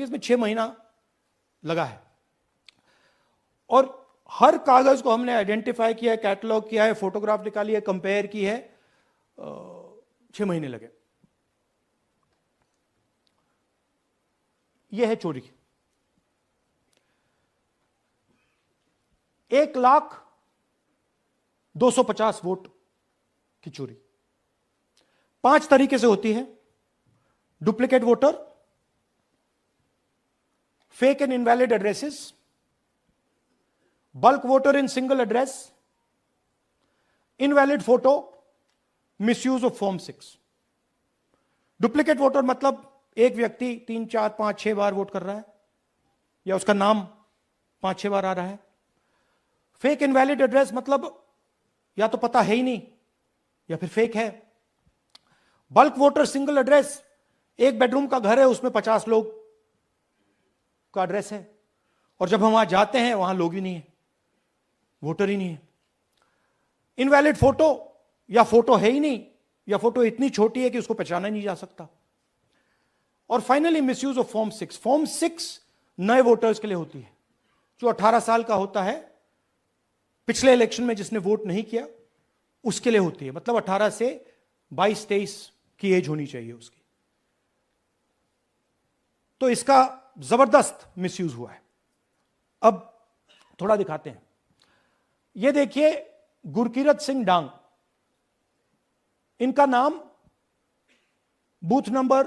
इसमें 6 महीना लगा है और हर कागज को हमने आइडेंटिफाई किया है, कैटलॉग किया है, फोटोग्राफ निकाली है, कंपेयर की है, 6 महीने लगे। यह है चोरी। 1,250,000 वोट की चोरी 5 तरीके से होती है। Duplicate voter, fake and invalid addresses, bulk voter in single address, invalid photo, misuse of form 6। Duplicate voter मतलब एक व्यक्ति 3, 4, 5, 6 बार वोट कर रहा है या उसका नाम 5, 6 बार आ रहा है। फेक इनवैलिड एड्रेस मतलब या तो पता है ही नहीं या फिर फेक है। बल्क वोटर सिंगल एड्रेस, एक बेडरूम का घर है, उसमें 50 लोग का एड्रेस है और जब हम वहां जाते हैं वहां लोग ही नहीं है, वोटर ही नहीं है। इनवैलिड फोटो, या फोटो है ही नहीं या फोटो इतनी छोटी है कि उसको पहचाना नहीं जा सकता। और finally misuse of form 6। Form 6 नए वोटर्स के लिए होती है, जो 18 साल का होता है, पिछले इलेक्शन में जिसने वोट नहीं किया उसके लिए होती है। मतलब 18 से 22-23 की एज होनी चाहिए उसकी। तो इसका जबरदस्त मिसयूज हुआ है। अब थोड़ा दिखाते हैं। यह देखिए गुरकीरत सिंह डांग, इनका नाम बूथ नंबर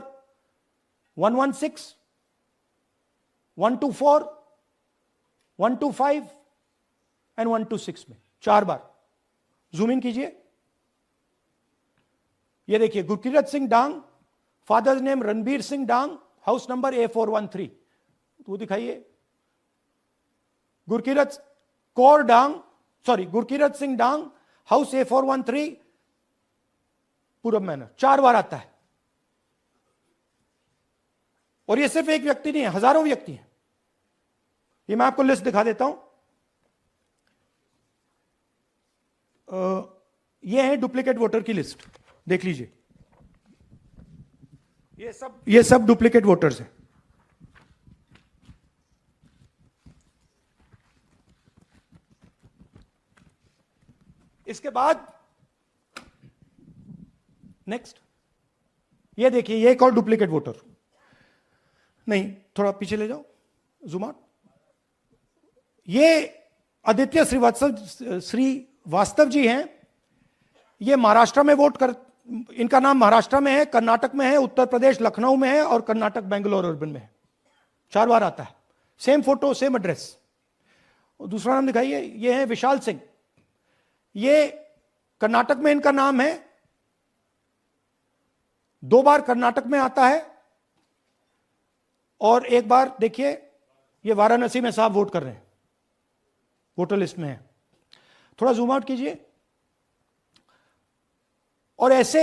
116, 124, 125 एंड 126 में 4 बार। जूम इन कीजिए। यह देखिए गुरकीरत सिंह डांग, फादर्स नेम रणबीर सिंह डांग, हाउस नंबर A413। वो दिखाइए। गुरकीरत कौर डांग, सॉरी गुरकीरत सिंह डांग, हाउस A413, पूरब मैनर। 4 बार आता है। और ये सिर्फ एक व्यक्ति नहीं है, हजारों व्यक्ति हैं। ये मैं आपको लिस्ट दिखा देता हूं। ये है डुप्लीकेट वोटर की लिस्ट, देख लीजिए। ये सब डुप्लीकेट वोटर्स हैं। इसके बाद नेक्स्ट, ये देखिए, ये एक और डुप्लीकेट वोटर। नहीं, थोड़ा पीछे ले जाओ, जूम आउट। ये आदित्य श्रीवास्तव जी हैं। ये महाराष्ट्र में वोट कर, इनका नाम महाराष्ट्र में है, कर्नाटक में है, उत्तर प्रदेश लखनऊ में है और कर्नाटक बेंगलोर अर्बन में है। 4 बार आता है। Same photo, same address. और दूसरा नाम दिखाइए। ये है विशाल सिंह। ये कर्नाटक में इनका नाम है, 2 बार कर्नाटक में आता है और 1 बार देखिए ये वाराणसी में साहब वोट कर रहे हैं, वोटर लिस्ट में है। थोड़ा जूम आउट कीजिए। और ऐसे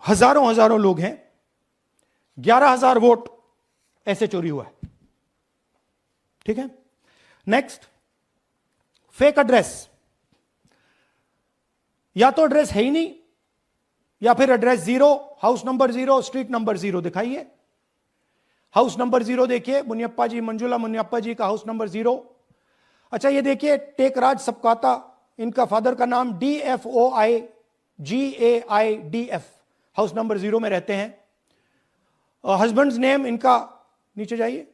हजारों लोग हैं। 11,000 वोट ऐसे चोरी हुआ है। ठीक है। Next, fake address. या तो एड्रेस है ही नहीं या फिर address 0, house number 0, street number 0। दिखाइए। हाउस नंबर 0 देखिए, मुनियप्पा जी, मंजुला मुनियप्पा जी का हाउस नंबर 0। अच्छा, ये देखिए टेकराज सबकाता, इनका फादर का नाम DFOIGAIDF, हाउस नंबर 0 में रहते हैं। हस्बैंड्स नेम इनका, नीचे जाइए,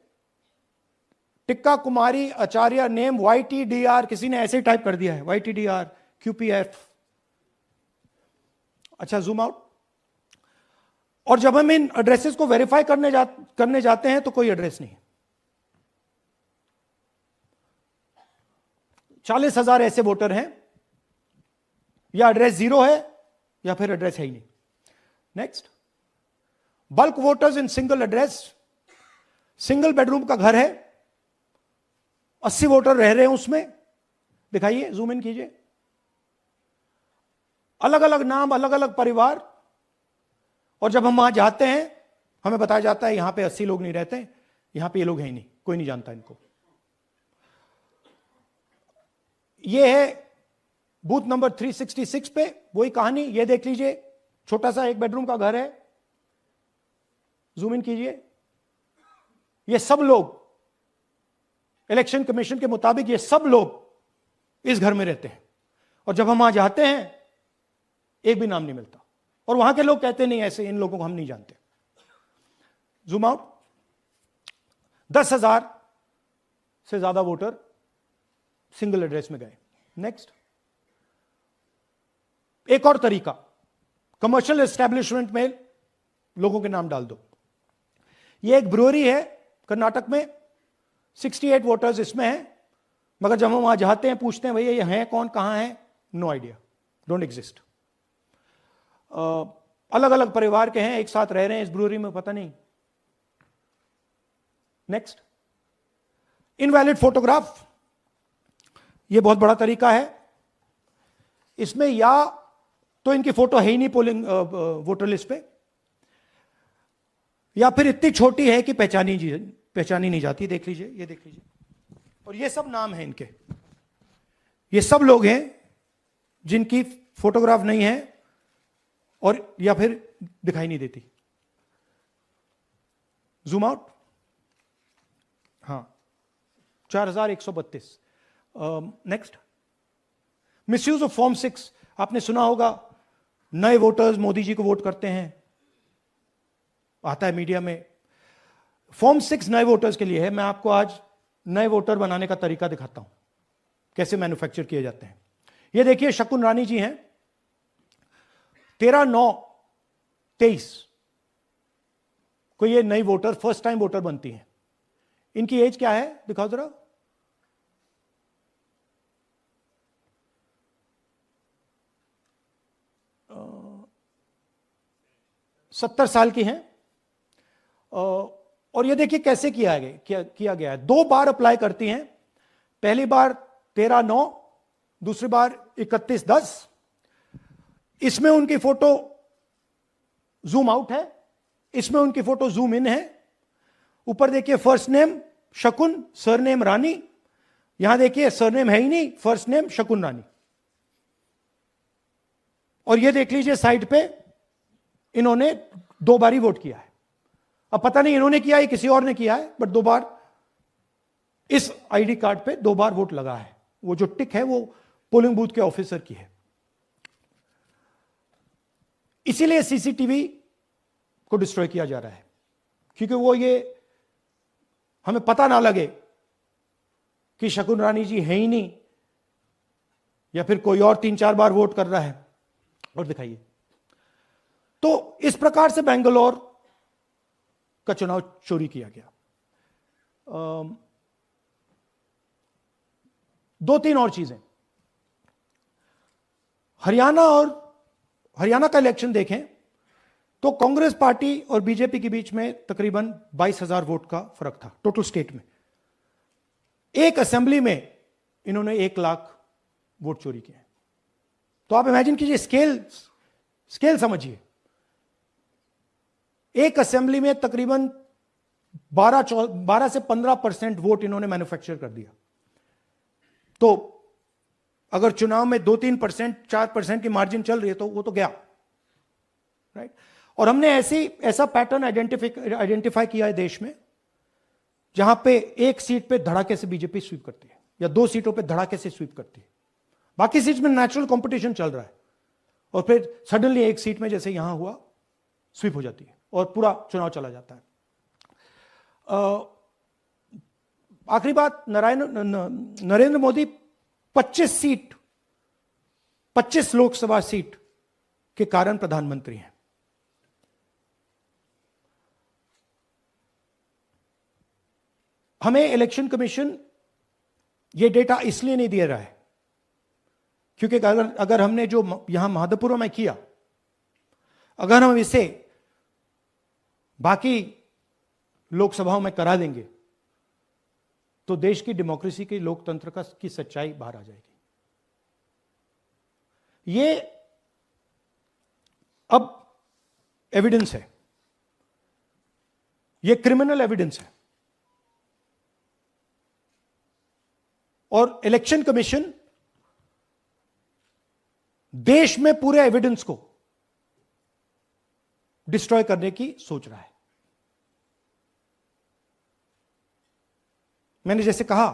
टिक्का कुमारी आचार्य, नेम YTDR, किसी ने ऐसे ही टाइप कर दिया है, YTDR QPF। अच्छा, जूम आउट। और जब हम इन एड्रेसेस को वेरीफाई करने जाते हैं तो कोई एड्रेस नहीं है। 40,000 ऐसे वोटर हैं, या एड्रेस 0 है या फिर एड्रेस है ही नहीं। Next, bulk voters in single address. Single bedroom का घर है, 80 वोटर रह रहे हैं उसमें। दिखाइए, जूम इन कीजिए। अलग अलग नाम, अलग अलग परिवार। और जब हम वहां जाते हैं हमें बताया जाता है यहां पे 80 लोग नहीं रहते, यहां पे ये लोग हैं ही नहीं, कोई नहीं जानता इनको। ये है बूथ नंबर 366 पे वही कहानी। ये देख लीजिए, छोटा सा एक बेडरूम का घर है, जूम इन कीजिए। ये सब लोग, इलेक्शन कमीशन के मुताबिक ये सब लोग इस घर में रहते हैं, और जब हम वहां जाते हैं एक भी नाम नहीं मिलता, और वहां के लोग कहते नहीं ऐसे, इन लोगों को हम नहीं जानते। Zoom out. 10,000 से ज्यादा वोटर सिंगल एड्रेस में गए। नेक्स्ट, एक और तरीका, कमर्शियल एस्टेब्लिशमेंट में लोगों के नाम डाल दो। ये एक ब्रूअरी है कर्नाटक में, 68 वोटर्स इसमें हैं, मगर जब हम वहां जाते हैं पूछते हैं भैया ये हैं कौन, कहां है, नो आइडिया, डोंट एग्जिस्ट। अलग अलग परिवार के हैं, एक साथ रह रहे हैं इस ब्रूअरी में, पता नहीं। Next, invalid photograph. यह बहुत बड़ा तरीका है। इसमें या तो इनकी फोटो है ही नहीं पोलिंग वोटर लिस्ट पे, या फिर इतनी छोटी है कि पहचानी नहीं जाती। देख लीजिए, ये देख लीजिए, और ये सब नाम है इनके। ये सब लोग हैं जिनकी फोटोग्राफ नहीं है और या फिर दिखाई नहीं देती। Zoom out. हाँ, 4132। Next, misuse of form 6। आपने सुना होगा, नए वोटर्स मोदी जी को वोट करते हैं, आता है मीडिया में। फॉर्म 6 नए वोटर्स के लिए है। मैं आपको आज नए वोटर बनाने का तरीका दिखाता हूं, कैसे मैन्युफैक्चर किए जाते हैं। ये देखिए, शकुन रानी जी हैं, 13/9/23 को ये नई वोटर, फर्स्ट टाइम वोटर बनती हैं। इनकी एज क्या है दिखाओ जरा। 70 साल की हैं। और ये देखिए कैसे किया गया है। 2 बार अप्लाई करती हैं। पहली बार 13/9, दूसरी बार 31/10। इसमें उनकी फोटो जूम आउट है, इसमें उनकी फोटो जूम इन है। ऊपर देखिए फर्स्ट नेम शकुन, सरनेम रानी। यहां देखिए सरनेम है ही नहीं, फर्स्ट नेम शकुन रानी। और ये देख लीजिए साइड पे इन्होंने 2 बार ही वोट किया है। अब पता नहीं इन्होंने किया है किसी और ने किया है, बट 2 बार इस आईडी कार्ड पे 2 बार वोट लगा है। वो जो टिक है वो पोलिंग बूथ के ऑफिसर की है। इसीलिए सीसीटीवी को डिस्ट्रॉय किया जा रहा है, क्योंकि वो ये हमें पता ना लगे कि शकुन रानी जी है ही नहीं, या फिर कोई और 3-4 बार वोट कर रहा है। और दिखाइए, तो इस प्रकार से बेंगलोर का चुनाव चोरी किया गया। 2-3 और चीजें। हरियाणा का इलेक्शन देखें तो कांग्रेस पार्टी और बीजेपी के बीच में तकरीबन 22,000 वोट का फर्क था टोटल स्टेट में। एक असेंबली में इन्होंने 1 लाख वोट चोरी किए। तो आप इमेजिन कीजिए, स्केल समझिए। एक असेंबली में तकरीबन 12 से 15% वोट इन्होंने मैन्युफैक्चर कर दिया। तो अगर चुनाव में 2-3%, 4% की मार्जिन चल रही है तो वो तो गया, राइट। और हमने ऐसा पैटर्न आइडेंटिफाई किया है देश में, जहां पे एक सीट पे धड़ाके से बीजेपी स्वीप करती है, या 2 सीटों पे धड़ाके से स्वीप करती है। बाकी सीट में नेचुरल कंपटीशन चल रहा है, और फिर सडनली एक सीट में जैसे यहां हुआ स्वीप हो जाती है और पूरा चुनाव चला जाता है। आखिरी बात, नरेंद्र मोदी 25 लोकसभा सीट के कारण प्रधानमंत्री हैं। हमें इलेक्शन कमीशन ये डेटा इसलिए नहीं दे रहा है क्योंकि अगर हमने जो यहां महादपुर में किया, अगर हम इसे बाकी लोकसभाओं में करा देंगे तो देश की डेमोक्रेसी की, लोकतंत्र की सच्चाई बाहर आ जाएगी। ये अब एविडेंस है, ये क्रिमिनल एविडेंस है। और इलेक्शन कमीशन देश में पूरे एविडेंस को डिस्ट्रॉय करने की सोच रहा है। मैंने जैसे कहा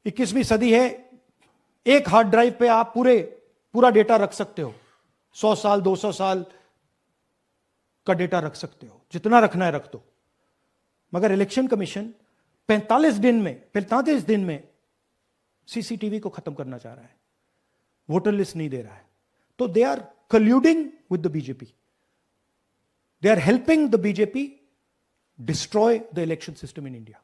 21वीं सदी है, एक हार्ड ड्राइव पे आप पूरा डेटा रख सकते हो, 100 साल 200 साल का डेटा रख सकते हो, जितना रखना है रख दो। मगर इलेक्शन कमीशन 45 दिन में सीसीटीवी को खत्म करना चाह रहा है, वोटर लिस्ट नहीं दे रहा है। तो they are colluding with the BJP, they are helping the BJP destroy the election system in India.